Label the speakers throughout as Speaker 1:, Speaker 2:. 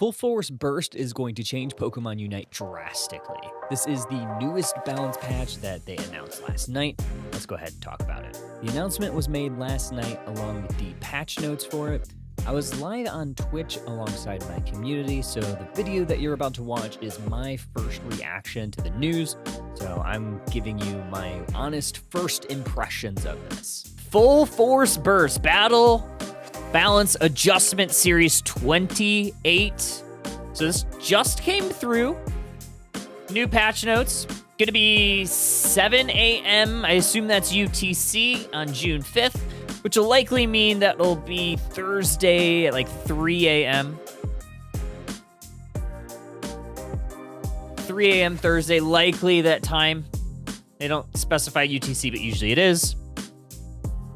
Speaker 1: Full Force Burst is going to change Pokemon Unite drastically. This is the newest balance patch that they announced last night. Let's go ahead and talk about it. The announcement was made last night along with the patch notes for it. I was live on Twitch alongside my community, so the video that you're about to watch is my first reaction to the news, so I'm giving you my honest first impressions of this. Full Force Burst Battle Balance Adjustment Series 28. So this just came through. New patch notes. Gonna be 7 a.m. I assume that's UTC on June 5th, which will likely mean that it'll be Thursday at like 3 a.m. 3 a.m. Thursday, likely that time. They don't specify UTC, but usually it is.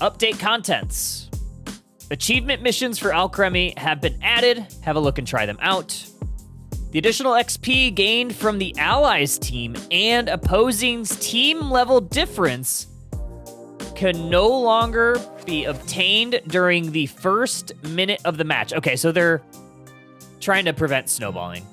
Speaker 1: Update contents. Achievement missions for Alcremie have been added. Have a look and try them out. The additional XP gained from the Allies team and opposing's team level difference can no longer be obtained during the first minute of the match. Okay, so they're trying to prevent snowballing.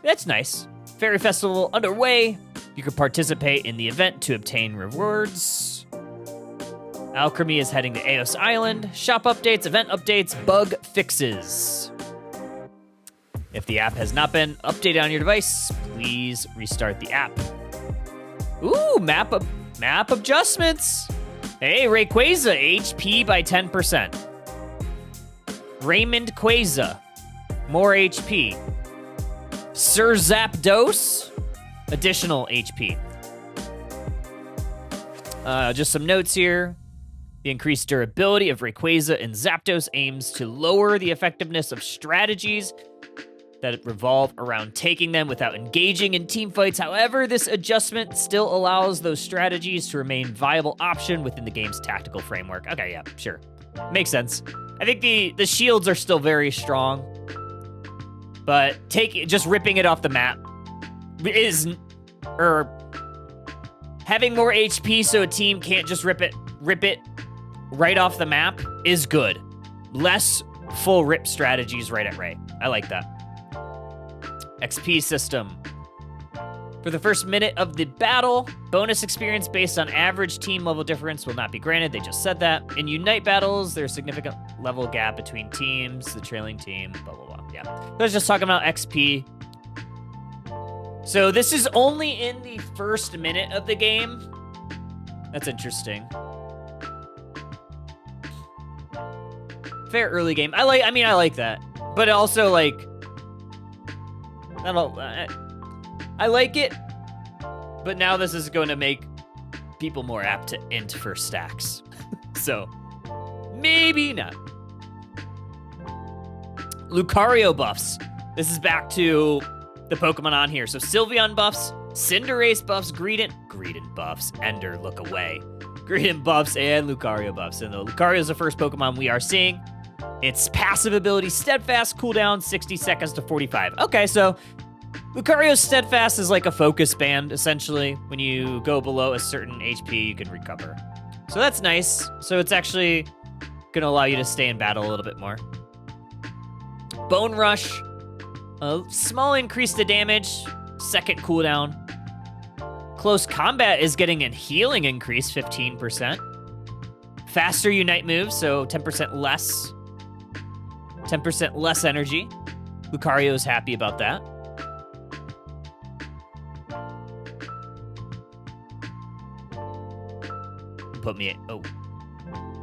Speaker 1: That's nice. Fairy Festival underway. You can participate in the event to obtain rewards. Alcremie is heading to Eos Island. Shop updates, event updates, bug fixes. If the app has not been updated on your device, please restart the app. Ooh, map adjustments. Hey, Rayquaza, HP by 10%. Raymond Quaza, more HP. Sir Zapdos, additional HP. Just some notes here. The increased durability of Rayquaza and Zapdos aims to lower the effectiveness of strategies that revolve around taking them without engaging in team fights. However, this adjustment still allows those strategies to remain viable option within the game's tactical framework. Okay, yeah, sure. Makes sense. I think the shields are still very strong, but just ripping it off the map having more HP so a team can't just rip it right off the map is good. Less full rip strategies right at Ray. I like that. XP system. For the first minute of the battle, bonus experience based on average team level difference will not be granted. They just said that. In Unite battles, there's a significant level gap between teams, the trailing team, blah, blah, blah. Yeah. I was just talking about XP. So this is only in the first minute of the game. That's interesting. Fair early game. I like that. But also, like, I like it, but now this is going to make people more apt to int for stacks. So, maybe not. Lucario buffs. This is back to the Pokemon on here. So, Sylveon buffs, Cinderace buffs, Greedent buffs, Ender, look away. Greedent buffs, and Lucario buffs. And the Lucario is the first Pokemon we are seeing. Its passive ability, Steadfast, cooldown 60 seconds to 45. Okay, so Lucario's Steadfast is like a focus band, essentially. When you go below a certain HP, you can recover. So that's nice. So it's actually going to allow you to stay in battle a little bit more. Bone Rush, a small increase to damage, second cooldown. Close Combat is getting a healing increase, 15%. Faster Unite moves, so 10% less. 10% less energy. Lucario is happy about that. Put me... Oh.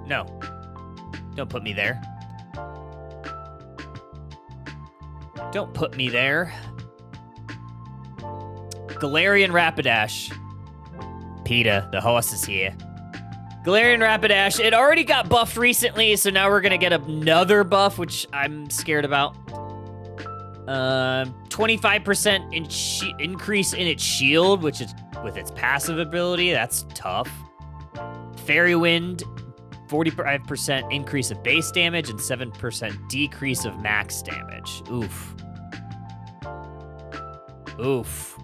Speaker 1: No. Don't put me there. Don't put me there. Galarian Rapidash. PETA, the horse is here. Galarian Rapidash, it already got buffed recently, so now we're going to get another buff, which I'm scared about. 25% increase in its shield, which is with its passive ability. That's tough. Fairy Wind, 45% increase of base damage and 7% decrease of max damage. Oof. Oof.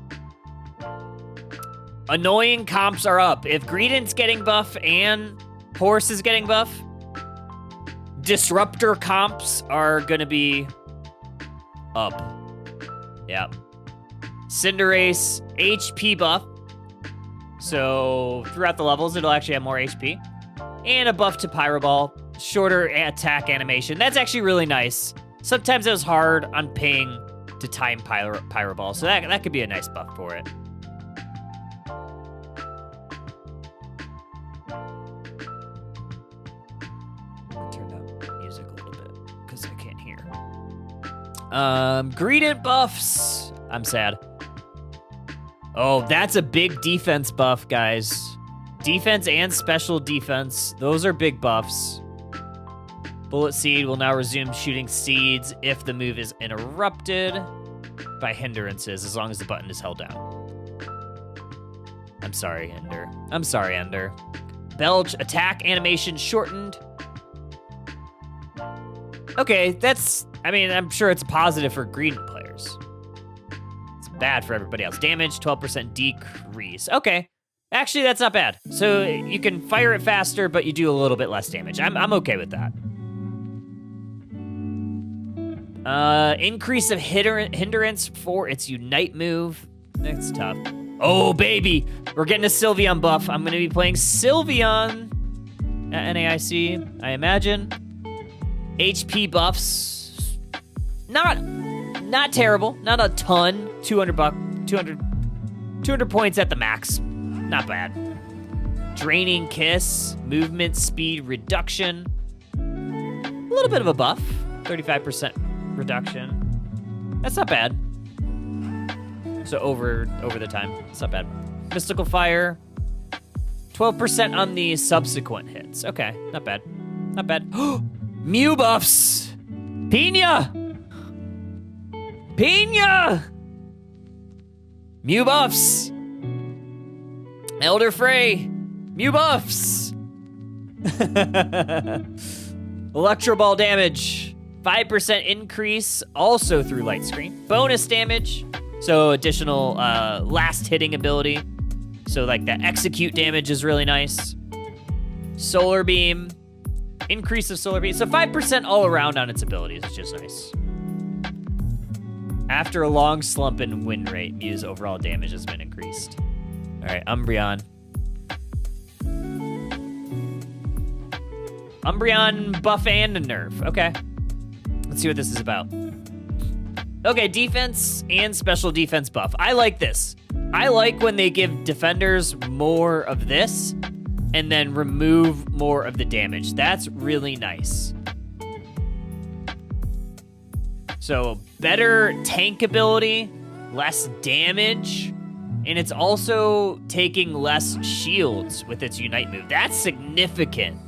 Speaker 1: Annoying comps are up. If Greedent's getting buff and Horse is getting buff, Disruptor comps are going to be up. Yeah. Cinderace, HP buff. So throughout the levels, it'll actually have more HP. And a buff to Pyro Ball. Shorter attack animation. That's actually really nice. Sometimes it was hard on ping to time Pyro Ball, so that could be a nice buff for it. Turn up music a little bit, because I can't hear. Greedent buffs. I'm sad. Oh, that's a big defense buff, guys. Defense and special defense. Those are big buffs. Bullet Seed will now resume shooting seeds if the move is interrupted by hindrances, as long as the button is held down. I'm sorry, Ender. I'm sorry, Ender. Belch, attack animation shortened. Okay, that's... I mean, I'm sure it's positive for green players. It's bad for everybody else. Damage, 12% decrease. Okay. Actually, that's not bad. So you can fire it faster, but you do a little bit less damage. I'm okay with that. Increase of hindrance for its Unite move. That's tough. Oh, baby. We're getting a Sylveon buff. I'm going to be playing Sylveon at NAIC, I imagine. HP buffs. Not terrible. Not a ton. 200 points at the max. Not bad. Draining Kiss. Movement speed reduction. A little bit of a buff. 35% reduction. That's not bad. So over the time. It's not bad. Mystical Fire. 12% on the subsequent hits. Okay, not bad. Not bad. Mew buffs! Pina! Pina! Mew buffs! Elder Fray! Mew buffs! Electro Ball damage. 5% increase, also through Light Screen. Bonus damage, so additional last hitting ability. So like that execute damage is really nice. Solar Beam, increase of Solar Beam. So 5% all around on its abilities is just nice. After a long slump in win rate, Mew's overall damage has been increased. All right, Umbreon. Umbreon buff and a nerf. Okay. Let's see what this is about. Okay, defense and special defense buff. I like this. I like when they give defenders more of this and then remove more of the damage. That's really nice. So better tank ability, less damage, and it's also taking less shields with its Unite move. That's significant.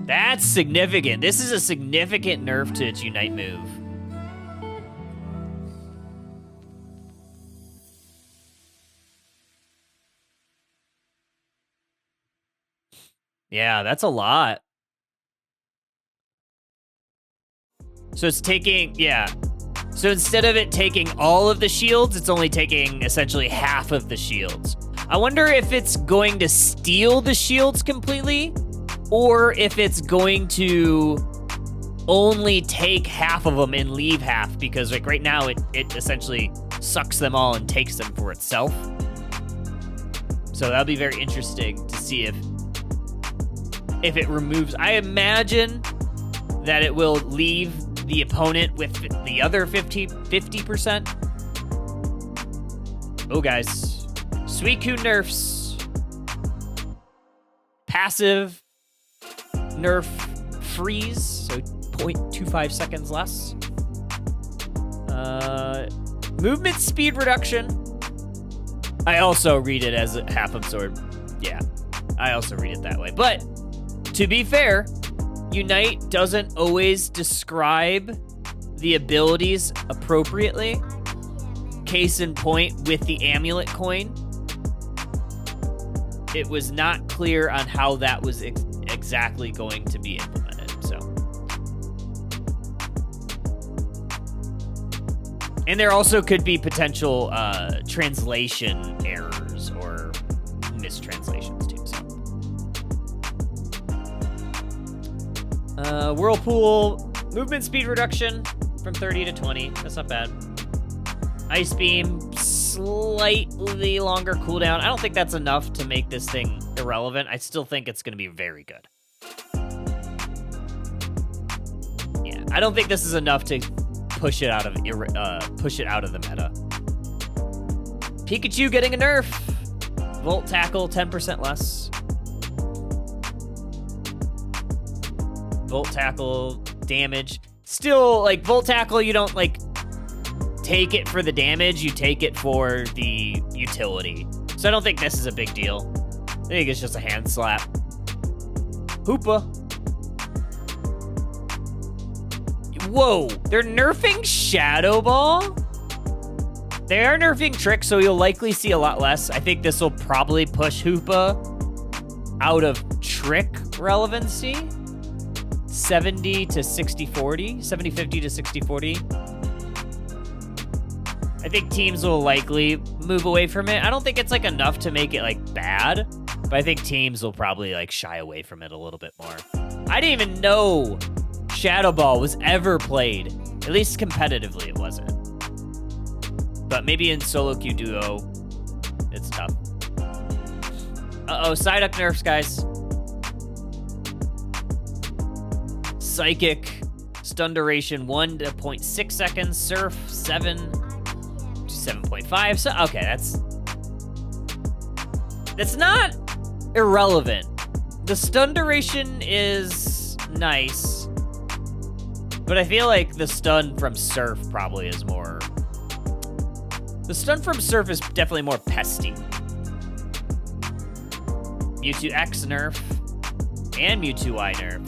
Speaker 1: That's significant. This is a significant nerf to its Unite move. Yeah, that's a lot. So it's taking, yeah. So instead of it taking all of the shields, it's only taking essentially half of the shields. I wonder if it's going to steal the shields completely, or if it's going to only take half of them and leave half, because like right now it essentially sucks them all and takes them for itself. So that'll be very interesting to see if it removes. I imagine that it will leave the opponent with the other 50%. Oh, guys. Suicune nerfs. Passive nerf freeze, so 0.25 seconds less. Movement speed reduction. I also read it as a half absorb. Yeah, I also read it that way. But to be fair, Unite doesn't always describe the abilities appropriately. Case in point with the amulet coin. It was not clear on how that was exactly going to be implemented, so. And there also could be potential translation errors or mistranslations too, so. Whirlpool, movement speed reduction from 30 to 20. That's not bad. Ice Beam, slightly longer cooldown. I don't think that's enough to make this thing irrelevant. I still think it's going to be very good. Yeah, I don't think this is enough to push it out of the meta. Pikachu getting a nerf. Volt Tackle, 10% less. Volt Tackle damage. Still, like, Volt Tackle, you don't, like, take it for the damage. You take it for the utility. So I don't think this is a big deal. I think it's just a hand slap. Hoopa. Whoa, they're nerfing Shadow Ball? They are nerfing Trick, so you'll likely see a lot less. I think this will probably push Hoopa out of Trick relevancy. 70 to 60-40. 70-50 to 60-40. I think teams will likely move away from it. I don't think it's, like, enough to make it, like, bad. But I think teams will probably, like, shy away from it a little bit more. I didn't even know Shadow Ball was ever played. At least competitively it wasn't. But maybe in solo queue duo, it's tough. Uh-oh, Psyduck nerfs, guys. Psychic, stun duration 1 to 0.6 seconds. Surf, 7 to 7.5. So, okay, that's not irrelevant. The stun duration is nice. But I feel like the stun from Surf probably is more... The stun from Surf is definitely more pesty. Mewtwo X nerf. And Mewtwo Y nerf.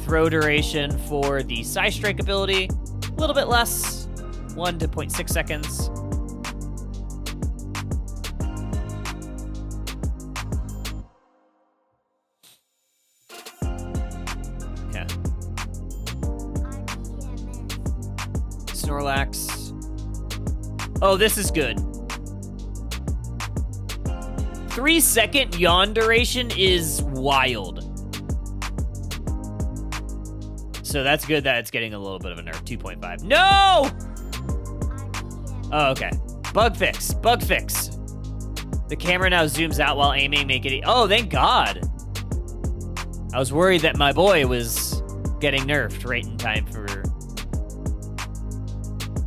Speaker 1: Throw duration for the Psystrike ability. A little bit less. 1 to 0.6 seconds. Yeah. Snorlax. Oh, this is good. 3-second yawn duration is wild. So that's good that it's getting a little bit of a nerf. 2.5. No! Oh, okay. Bug fix. Bug fix. The camera now zooms out while aiming, make it... Oh, thank God. I was worried that my boy was getting nerfed right in time for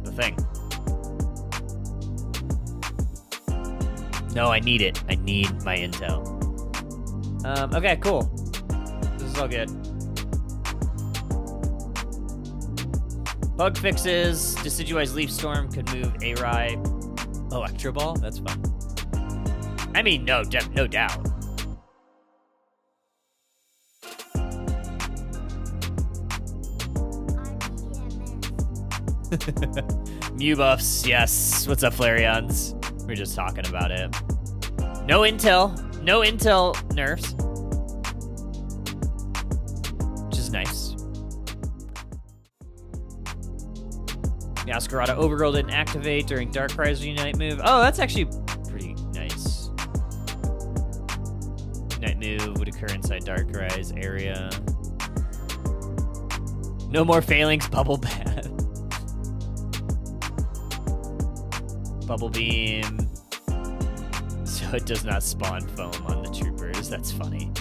Speaker 1: the thing. No, I need it. I need my intel. Okay, cool. This is all good. Bug fixes. Decidueye's Leaf Storm could move A-Rai. Electro Ball? That's fun. I mean, no doubt. Mew buffs, yes. What's up, Flareons? We're just talking about it. No intel nerfs. Which is nice. Yaskarada Overgrowth didn't activate during Darkrai's Unite move. Oh, that's actually pretty nice. Unite move would occur inside Darkrai's area. No more failings, Bubble Bath. Bubble Beam. So it does not spawn foam on the troopers. That's funny.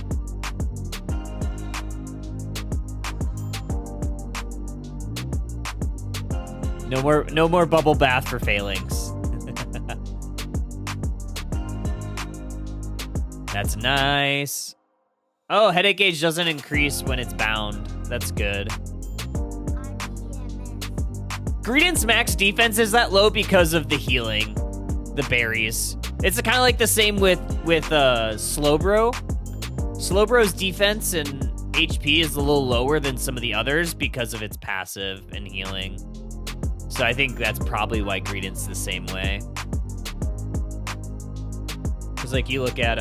Speaker 1: No more bubble bath for failings. That's nice. Oh, headache gauge doesn't increase when it's bound. That's good. Greedent's max defense is that low because of the healing, the berries. It's kind of like the same with Slowbro. Slowbro's defense and HP is a little lower than some of the others because of its passive and healing. So I think that's probably why Greedent's the same way. Because like you look at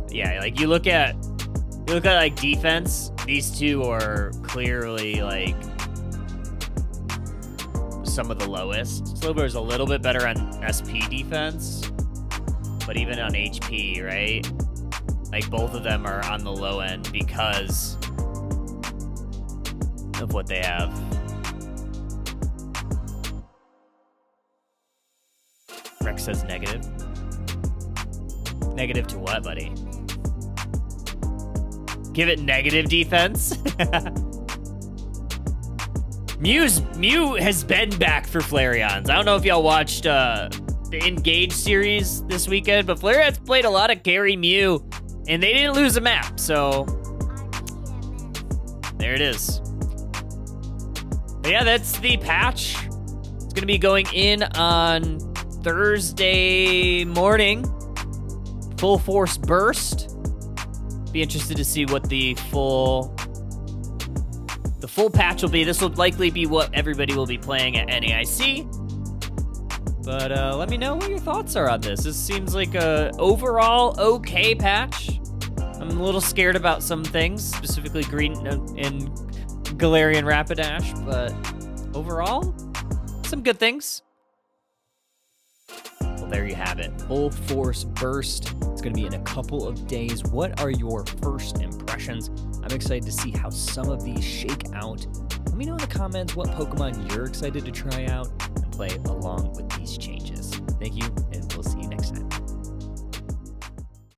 Speaker 1: yeah, like you look at like defense, these two are clearly like some of the lowest. Slowbro is a little bit better on SP defense, but even on HP, right? Like, both of them are on the low end because of what they have. Rex says negative. Negative to what, buddy? Give it negative defense? Mew has been back for Flareons. I don't know if y'all watched the Engage series this weekend, but Flareons played a lot of carry Mew, and they didn't lose a map, so there it is. But yeah, that's the patch. It's going to be going in on Thursday morning. Full force burst. Be interested to see what the full patch will be. This will likely be what everybody will be playing at NAIC. But let me know what your thoughts are on this. This seems like a overall okay patch. I'm a little scared about some things, specifically Green and Galarian Rapidash, but overall, some good things. Well, there you have it. Full force burst. It's going to be in a couple of days. What are your first impressions? I'm excited to see how some of these shake out. Let me know in the comments what Pokemon you're excited to try out and play along with these changes. Thank you, and we'll see you next time.